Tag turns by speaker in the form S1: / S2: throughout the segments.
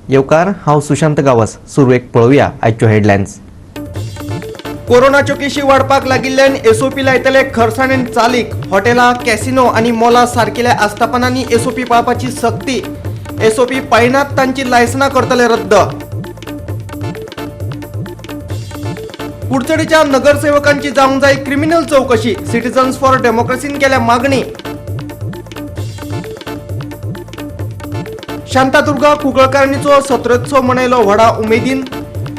S1: येवकार हांव सुशांत गावस. सुरवेक पळोवया आयच्यो हेडलायन्स.
S2: कोरोनाच्यो केशी वाडपाक लागिल्ल्यान एसओपी लायतले खरसाणेन चालीक. हॉटेलां, कॅसिनो आनी मॉलां सारकिल्या आस्थापनांनी एसओपी पाळपाची सक्ती. एसओपी पाळनात तांची लायसनां करतले रद्द. कुडचडेच्या नगरसेवकांची जावंक जाय क्रिमिनल चौकशी. सिटीजन्स फॉर डेमोक्रेसीन केल्या मागणी. शांतादुर्गा कुंकळकारणीचो सत्रोत्सव मनयलो व्हडा उमेदीन.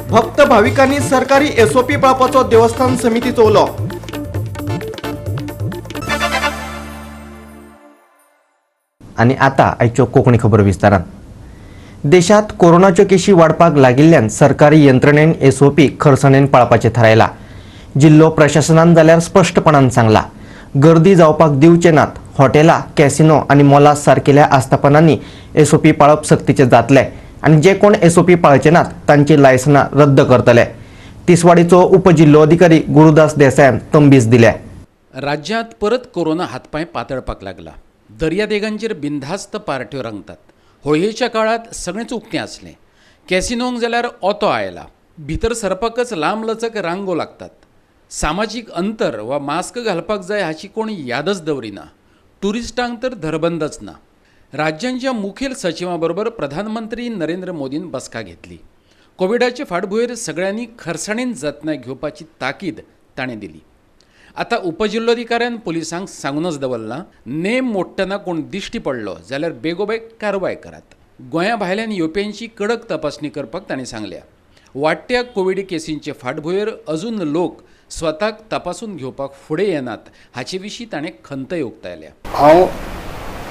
S2: भक्त भाविकांनी सरकारी एसओपी पाळपाचो देवस्थान समितीचो उलो.
S1: आनी आतां आयच्यो कोंकणी खबरो विस्तारान. देशात कोरोनाच्यो केशी वाडपाक लागिल्ल्यान सरकारी यंत्रणेन एसओपी खरसाणेन पाळपाचें थारायला. जिल्लो प्रशासनान जाल्यार स्पश्टपणान सांगला, गर्दी जावपाक दिवचे नात. हॉटेलां, कॅसिनो आनी मॉलां सारकिल्या आस्थापनांनी एसओपी पाळप सक्तीचें जातलें आनी जे कोण एसओपी पाळचे नात तांची लायसनां रद्द करतले. तिसवाडीचो उपजिल्लो अधिकारी गुरुदास देसायान तंबीस दिल्या.
S3: राज्यांत परत कोरोना हातपांय पातळपाक लागला. दर्यादेगांचेर बिनधास्त पार्ट्यो रंगतात. होळयेच्या काळात सगळेंच उक्तें आसलें. कॅसिनोंक जाल्यार ओतो आयला. भितर सरपाकच लांब लचक रांगो लागतात. सामाजीक अंतर वा मास्क घालपाक जाय हाची कोण यादच दवरिना. टुरिस्टांक तर धरबंदच ना. राज्यांच्या मुखेल सचिवां बरोबर प्रधानमंत्री नरेंद्र मोदीन बसका घेतली. कोविडाचे फाटभुंयेर सगळ्यांनी खरसाणेन जतनाय घेवपाची ताकीद ताणें दिली. आतां उपजिल्लोधिकाऱ्यान पुलिसांक सांगूनच दवरलां, नेम मोडटना कोण दिश्टी पडलो जाल्यार बेगोबेग कारवाय करात. गोंया भायल्यान येवप्यांची कडक तपासणी करपाक ताणें सांगल्या. वाडट्या कोविड केसींचे फाटभुंयेर अजून लोक स्वताक तपासून घेवपाक फुडें येनात हाचे विशीं ताणें खंतय उक्तायल्या.
S4: हांव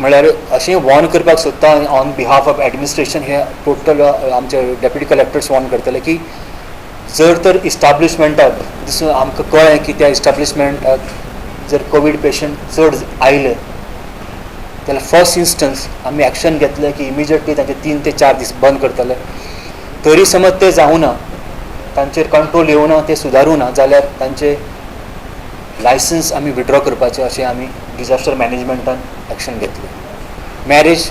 S4: म्हळ्यार अशें वॉर्न करपाक सोदता ऑन बिहाफ ऑफ एडमिनिस्ट्रेशन. हे टोटल आमचे डेप्युटी कलेक्टर्स वॉर्न करतले की जर तर इस्टाब्लिशमेंटाक दिसून आमकां कळ्ळें की त्या इस्टाब्लिशमेंटाक जर कोवीड पेशंट चड आयले जाल्यार फर्स्ट इन्स्टन्स आमी एक्शन घेतलें की इमिजिएटली तांचे 3 ते 4 दीस बंद करतले. तरी समज ते जावं ना, तांचेर कंट्रोल येवं ना, ते सुदारूं ना जाल्यार तांचे लायसन्स आमी विड्रॉ करपाचें अशें आमी डिजास्टर मॅनेजमेंटान एक्शन घेतलें. मॅरेज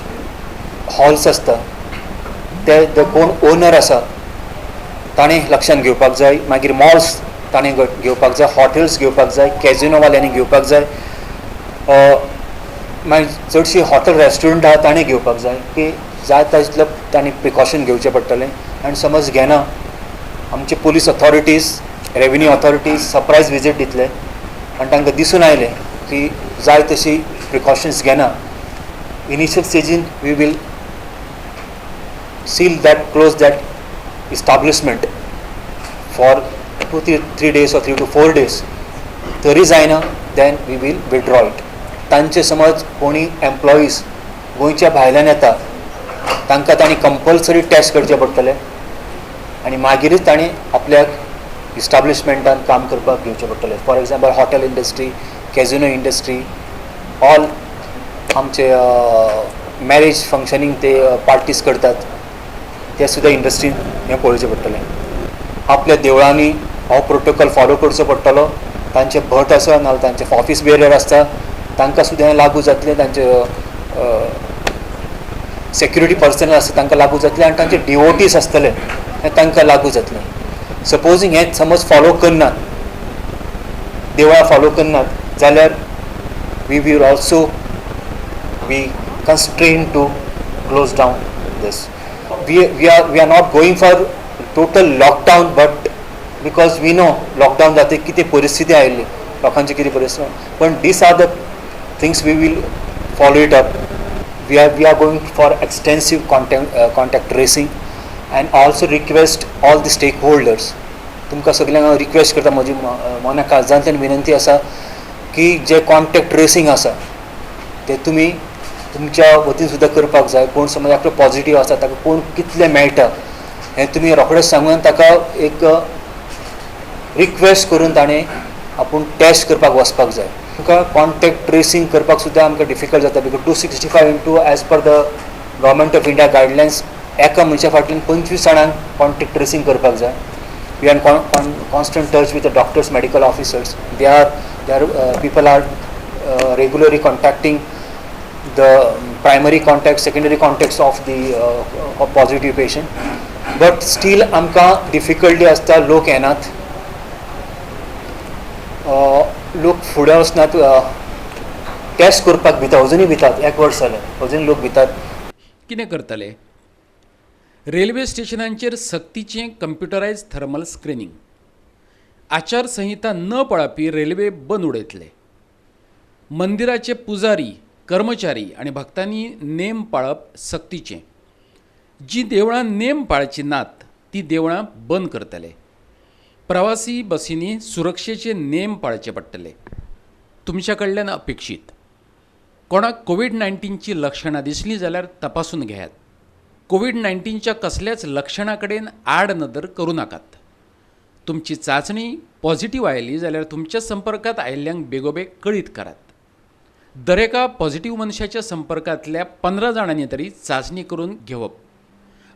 S4: हॉल्स आसता ते कोण ओनर आसा ताणें लक्षांत घेवपाक जाय. मागीर मॉल्स ताणें घेवपाक जाय. हॉटेल्स घेवपाक जाय. कॅजिनोवाल्यांनी घेवपाक जाय. मागीर चडशीं हॉटेल रेस्टॉरंट आहा ताणें घेवपाक जाय की जाय तितलें ताणें प्रिकॉशन घेवचें पडटलें. आनी समज घेना आमचे police authorities, revenue authorities surprise visit दितले आनी तांकां दिसून आयलें की जाय तशी प्रिकॉशन्स घेना, इनिशियल स्टेजीन we will seal that, close that establishment for 2 to 3 days or 3 to 4 days. तरी जायना then we will withdraw it. तांचे समज कोणी एम्प्लॉईज गोंयच्या भायल्यान येता तांकां तांणी कंपल्सरी टेस्ट करचें पडटलें आनी मागीरच तांणी आपल्याक इस्टाब्लिशमेंटान काम करपाक घेवचें पडटलें. For example hotel industry, casino industry, all आमचे मॅरेज फंक्शनींग ते पार्टीज करतात ते सुद्दां इंडस्ट्रीन हें पळोवचें पडटलें. आपल्या देवळांनी हो प्रोटोकॉल फॉलो करचो पडटलो. तांचे भट आसा नाजाल्यार तांचे ऑफीस बेरियर आसता तांकां सुद्दां हें लागू जातलें. तांचे सेक्युरिटी पर्सनल आसता तांकां लागू जातलें आनी तांचे डिवोटीज आसतले हें तांकां लागू जातलें. सपोजींग हें समज फॉलो करनात, देवळां फॉलो करनात जाल्यार we will also be constrain to close down these. We are not going for total lockdown, but because we know lockdown जाते कितें परिस्थिती आयिल्ली लोकांची कितें परिस्थिती, पण these are the things we will follow it up. We are going for extensive contact tracing and also request all the stakeholders. तुमकां सगळ्यांक हांव रिक्वेस्ट करता, म्हजी मना काळजांतल्यान विनंती आसा की जे कॉन्टॅक्ट ट्रेसींग आसा ते तुमी तुमच्या वतीन सुद्दां करपाक जाय. कोण समज एकटो पॉझिटीव आसा ताका कोण कितलें मेळटा हें तुमी रोखडेंच सांगून ताका एक रिक्वेस्ट करून ताणें आपूण टेस्ट करपाक वचपाक जाय. तुमकां कॉन्टॅक्ट ट्रेसींग करपाक सुद्दां आमकां डिफिकल्ट जाता because 265 as per the government of India guidelines एका मनशा फाटल्यान 25 जाणांक कॉन्टॅक्ट ट्रेसींग करपाक जाय. We are constant touch with the doctors, medical officers. People are regularly contacting the primary contact, secondary contacts of the positive patient, but still आमकां difficulty आसता, लोक येनात, लोक फुडें वचनात, टेस्ट करपाक भितात, अजुनूय भितात, 1 वर्स जालें अजून लोक भितात.
S3: कितें करतले? रेल्वे स्टेशनांचेर सक्तीचें कंप्युटरायज थर्मल स्क्रिनींग. आचारसंहिता न पळावपी रेल्वे बंद उडयतले. मंदिराचे पुजारी, कर्मचारी आनी भक्तांनी नेम पाळप सक्तीचें. जी देवळां नेम पाळची नात ती देवळां बंद करतले. प्रवासी बसींनी सुरक्षेचे नेम पाळचे पडटले. तुमच्या कडल्यान अपेक्षीत कोणाक कोविड-19ची लक्षणां दिसलीं जाल्यार तपासून घेयात. कोविड-19च्या कसल्याच लक्षणां कडेन आड नदर करूं नाकात. तुमची चाचणी पॉझिटिव्ह आयली जाल्यार तुमच्या संपर्कात आयिल्ल्यांक बेगोबेग कळीत करात. दरेका पॉझिटिव्ह मनशाच्या संपर्कांतल्या 15 जाणांनी तरी चाचणी करून घेवप.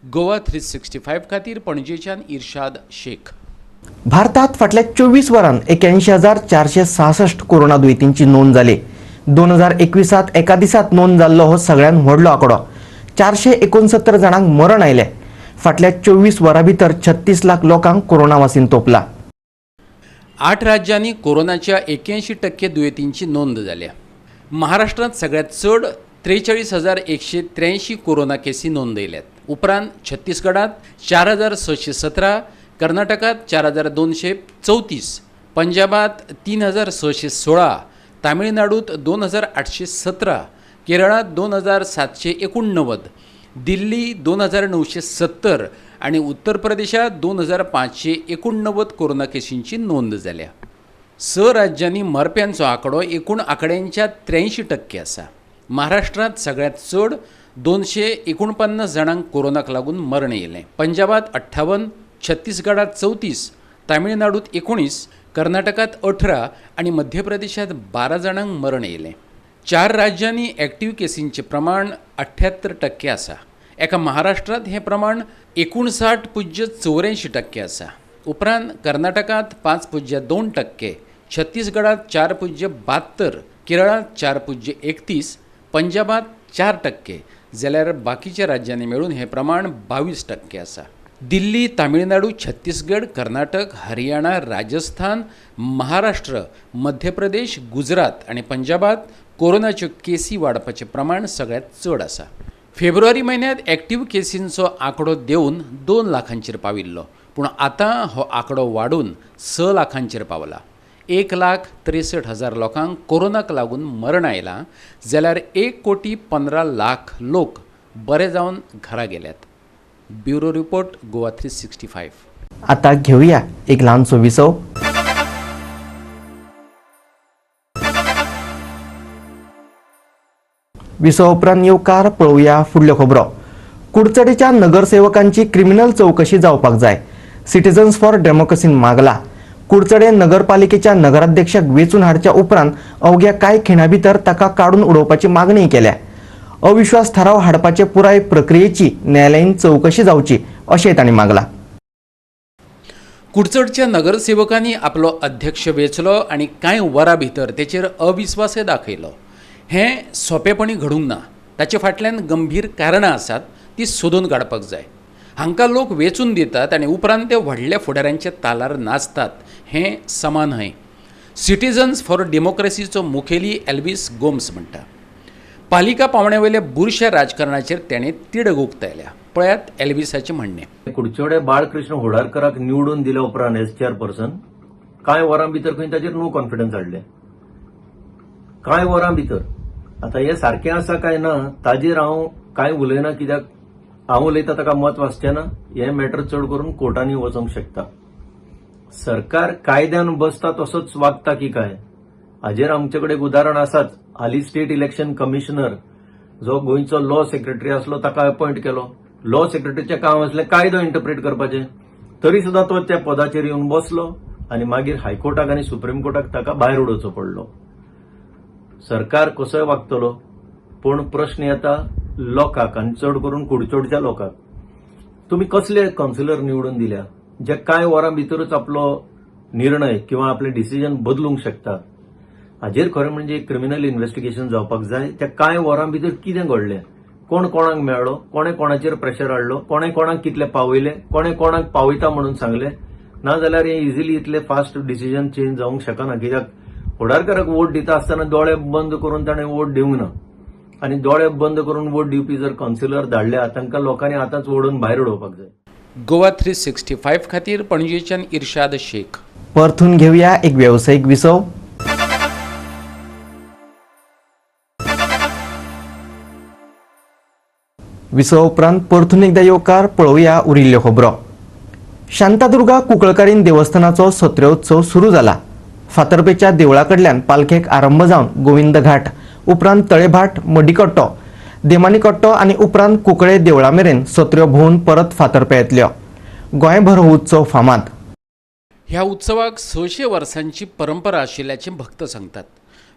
S3: गोवा 365 खातीर पणजेच्यान इर्शाद शेख.
S1: भारतात फाटल्या 24 वरांत 81,466 कोरोना दुयेंतींची नोंद जाली. 2021 एका दिसात नोंद जाल्लो हो सगळ्यांत व्हडलो आंकडो. 469 जाणांक मरण आयले. फाटल्या 24 वरां भितर 36 लाख लोकांक कोरोना वासीन तोपला.
S3: 8 राज्यांनी कोरोनाच्या 81% दुयेंतींची नोंद जाल्या. महाराष्ट्रांत सगळ्यांत चड 43,183 कोरोना केसी नोंदयल्यात. उपरांत छत्तीसगडात 4,617, कर्नाटकात 4,234, पंजाबात 3,616, तामिळनाडूत 2,817, केरळात 2,789, दिल्ली 2,970 आणि उत्तर प्रदेशात 2,589 कोरोना केसींची नोंद जाल्या. 6 राज्यांनी मरप्यांचो आंकडो एकूण आंकड्यांच्या 83% आसा. महाराष्ट्रांत सगळ्यांत चड 249 जाणांक कोरोनाक लागून मरण येयलें. पंजाबात 58, छत्तीसगडात 34, तामिळनाडूत 19, कर्नाटकात 18 आणि मध्य प्रदेशात 12 जाणांक मरण येयलें. 4 राज्यांनी एक्टिव्ह केसींचें प्रमाण 78% आसा. एका महाराष्ट्रांत हें प्रमाण 59.84% आसा. उपरांत कर्नाटकात 5.2%, छत्तीसगडात 4.72, केरळात 4.31, पंजाबात 4%, जाल्यार बाकीच्या राज्यांनी मेळून हें प्रमाण 22% आसा. दिल्ली, तामिळनाडू, छत्तीसगड, कर्नाटक, हरियाणा, राजस्थान, महाराष्ट्र, मध्य प्रदेश, गुजरात आणि पंजाबात कोरोनाच्यो केसी वाडपाचें प्रमाण सगळ्यांत चड आसा. फेब्रुवारी म्हयन्यांत एक्टिव्ह केसींचो आंकडो देंवन 2 लाखांचेर पाविल्लो, पूण आतां हो आंकडो वाडून 6 लाखांचेर पावला. 1,63,000 लोकांक कोरोनाक लागून मरण आयलां, जाल्यार 1,15,00,000 लोक बरे जावन घरा गेल्यात. Bureau report, Goa 365.
S1: आता घेऊया एक ल्हानसो विसव. विसव उपरांत येवकार पळोवया फुडल्यो खबरो. कुडचडेच्या नगरसेवकांची क्रिमिनल चौकशी जावपाक जाय. सिटीजन्स फॉर डेमोक्रेसीन मागला. कुडचडे नगरपालिकेच्या नगराध्यक्षाक वेचून हाडच्या उपरांत अवघ्या कांय खिणां भितर ताका काडून उडोवपाची मागणी केल्या. अविश्वास थाराव हाडपाचे पुराय प्रक्रियेची न्यायालयीन चौकशी जावची अशें तांणी मागला.
S3: कुडचडच्या नगरसेवकांनी आपलो अध्यक्ष वेचलो आनी कांय वरां भितर तेचेर अविस्वासय दाखयलो. हें सोंपेपणी घडूंक ना. ताचे फाटल्यान गंभीर कारणां आसात, ती सोदून काडपाक जाय. हांकां लोक वेचून दितात आनी उपरांत ते व्हडल्या फुडाऱ्यांच्या तालार नाचतात, हें समान न्हय. सिटीजन्स फॉर डेमोक्रेसीचो मुखेली एल्विस गोम्स म्हणटा. पालिका पावण्यावेल्या बुरश्या राजकारणाचेर तेणें तिडक उक्तायल्या. पळयात एल्विसाचें म्हणणें.
S5: कुडचडे बाळकृष्ण होडारकराक निवडून दिल्या उपरांत एज चेअरपर्सन कांय वरां भितर खंय ताचेर नो कॉन्फिडन्स हाडले. कांय वरां भितर. आतां हें सारकें आसा काय ना ताजेर हांव कांय उलयना, कित्याक हांव उलयता ताका मत वाचचें ना. हें मॅटर चड करून कोर्टांनी वचोंक शकता. सरकार कायद्यान बसता तसोच वागता की काय हाजेर आमचे कडेन उदाहरण आसाच. हालीं स्टेट इलेक्शन कमिशनर जो गोंयचो लॉ सेक्रेटरी आसलो ताका अपॉयंट केलो. लॉ सेक्रेटरीचें काम आसलें कायदो इंटरप्रेट करपाचें, तरी सुद्दां तो त्या पदाचेर येवन बसलो आनी मागीर हायकोर्टाक आनी सुप्रीम कोर्टाक ताका भायर उडोवचो पडलो. सरकार कसोय वागतलो, पूण प्रश्न येता लोकांक आनी चड करून कुडचडच्या लोकांक. तुमी कसले कावन्सिलर निवडून दिल्या जे कांय वरां भितरूच आपलो निर्णय किंवा आपले डिसिजन बदलूंक शकतात. हाजेर खरें म्हणजे एक क्रिमिनल इन्व्हेस्टिगेशन जावपाक जाय. त्या कांय वरां भितर कितें घडलें, कोण कोणाक मेळ्ळो, कोणे कोणाचेर प्रेशर हाडलो, कोणे कोणाक कितले पावयले, कोणे कोणाक पावयता म्हणून सांगले, नाजाल्यार हे इजिली इतले फास्ट डिसिजन चेंज जावंक शकना. कित्याक फुडारकाराक वोट दिता आसतना दोळे बंद करून ताणें वोट दिवंक ना. आनी दोळे बंद करून वोट दिवपी जर कावन्सिलर धाडल्या तांकां लोकांनी आतांच ओडून भायर उडोवपाक जाय.
S3: गोवा 365 खातीर पणजेच्यान इर्शाद शेख.
S1: परतून घेऊया एक व्यावसायिक विसव. विसव उपरांत परतून एकदा येवकार पळोवया उरिल्ल्यो खबरो. शांतादुर्गा कुंकळकारीण देवस्थानाचो सत्रोत्सव सुरू जाला. फातर्पेच्या देवळा कडल्यान पालखेक आरंभ जावन गोविंद घाट उपरांत तळेभाट, मडीकट्टो, देमानीकट्टो आनी उपरांत कुंकळे देवळा मेरेन सत्र्यो भोंवन परत फातर्पे येतल्यो. गोंयभर हो उत्सव फामाद.
S3: ह्या उत्सवाक 600 वर्सांची परंपरा आशिल्ल्याचे भक्त सांगतात.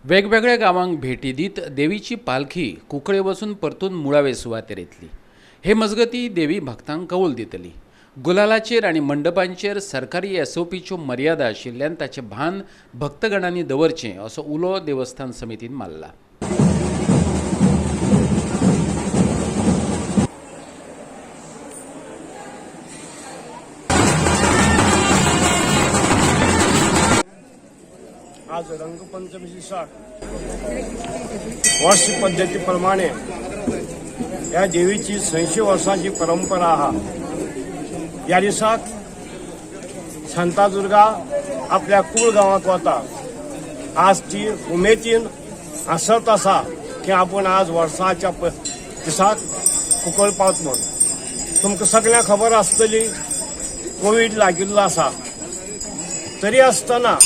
S3: वेगवेगळ्या गावांक भेटी दीत देवीची पालखी कुंकळे वचून परतून मुळावे सुवातेर येतली. हे मजगती देवी भक्तांक कौल दितली. गुलालाचेर आनी मंडपांचेर सरकारी SOPच्यो मर्यादा आशिल्ल्यान ताचें भान भक्तगणांनी दवरचें असो उलो देवस्थान समितीन मारला.
S6: आज रंगपंचमी दिसा वर्ष पद्धतीप्रमाणे या देवीची 600 वर्सांची परंपरा आहा. या दिसाक शांतादुर्गा आपल्या कुळ गावात वता. आज ती उमेदीन आसत आसा की आपण आज वर्साच्या दिसाक कुंकळ पावत म्हणून. तुमकां सगळ्यांक खबर आसतली कोविड लागिल्लो आसा. तरी आसतना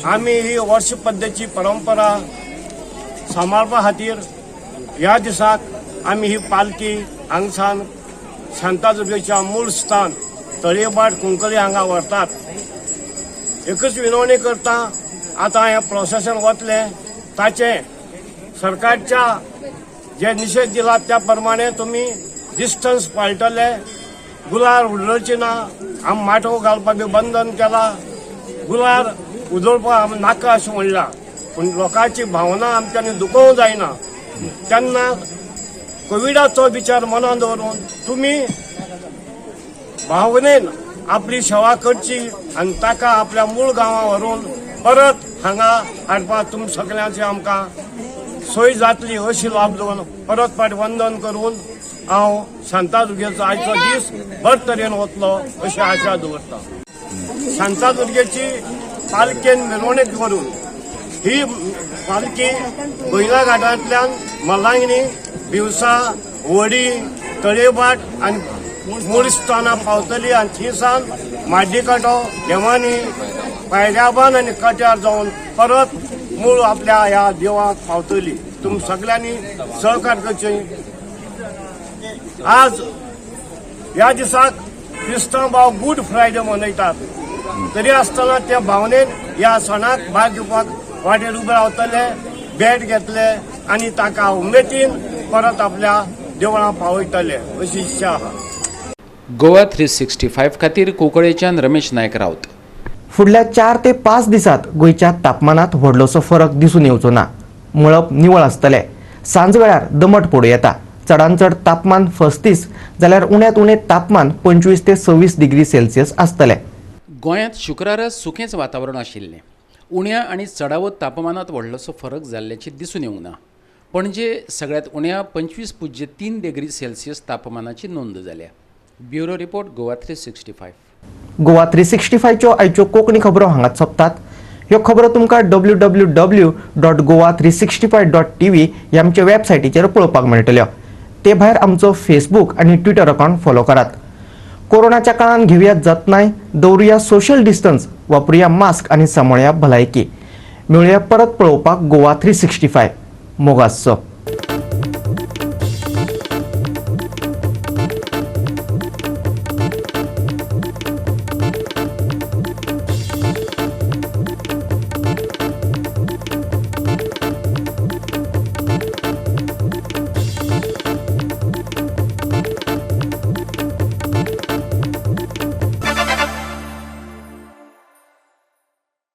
S6: आम्ही ही वर्ष पद्धतीची परंपरा सांबाळपा खातीर ह्या दिसाक आम्ही ही पालखी हांगसान शांतादुर्गेच्या मूळ स्थान तळयबाट कुंकळी हांगा व्हरतात. एकच विनवणी करता, आता हे प्रोसेसन वतले ताचे सरकारच्या जे निषेध दिला त्या प्रमाणे तुम्ही डिस्टन्स पाळटले. गुलाल उडोवचे ना. आम माटो घालपाक बी बंधन केला. गुलाल उजळपाक नाका अशें म्हणलां. पूण लोकांची भावना आमच्यांनी दुखोवंक जायना. तेन्ना कोविडाचो विचार मनात दवरून तुमी भावनेन आपली सेवा करची आनी ताका आपल्या मूळ गांवां व्हरून परत हांगा हाडपाक तुम सगळ्यांची आमकां सोय जातली अशी लाभ घेवन परत फाट वंदन करून हांव शांतादुर्गेचो आयचो दीस बरे तरेन वतलो अशी आशा दवरता. शांतादुर्गेची पालखेन मिरवणूक करून ही पालखी बैला घाटांतल्यान मलांगणी, बिवसा, वडी, तळेबाट आनी मूळ स्थानां पावतली. आनी थंयसान माड्डीकाटो, देवानी, पायऱ्याबान आनी कट्यार जावन परत मूळ आपल्या ह्या देवाक पावतली. तुम सगळ्यांनी सहकार करचें. आज ह्या दिसाक क्रिस्तांव भाव गुड फ्रायडे मनयतात. तरी आसतना त्या भावनेन ह्या सणाक भाग घेवपाक वाटेर उबे रावतले, भेट घेतले आनी ताका उमेदीन परत आपल्या देवळां पावयतले अशी इच्छा आहा.
S3: गोवा 365 खातीर कुंकळेच्यान रमेश नायक रावत.
S1: फुडल्या 4 ते 5 दिसात गोंयच्या तापमानात व्हडलोसो फरक दिसून येवचो ना. मळब निवळ आसतले. सांज वेळार दमट पडू येता. चडांत चड तापमान 35 जाल्यार उण्यांत उणें तापमान 25 ते 26 डिग्री सेल्सियस आसतलें.
S3: गोंयांत शुक्रारा सुखेंच वातावरण आशिल्लें. उण्या आनी चडावत तापमानात व्हडलोसो फरक जाल्ल्याचें दिसून येवंक ना. पणजे सगळ्यांत उण्या 25.3 डिग्री सेल्सियस तापमानाची नोंद जाल्या. Bureau report Goa 365.
S1: गोवा 365च्यो आयच्यो कोंकणी खबरो हांगाच सोंपतात. ह्यो खबरो तुमकां www.goa365.tv ह्या आमच्या वेबसायटीचेर पळोवपाक मेळटल्यो. ते भायर आमचो फेसबूक आनी ट्विटर अकावंट फॉलो करात. कोरोनाच्या काळान घेवया जतनाय, दवरुया सोशल डिस्टन्स, वापरुया मास्क आनी सांबाळुया भलायकी. मेळुया परत पळोवपाक गोवा 365. मोगासो.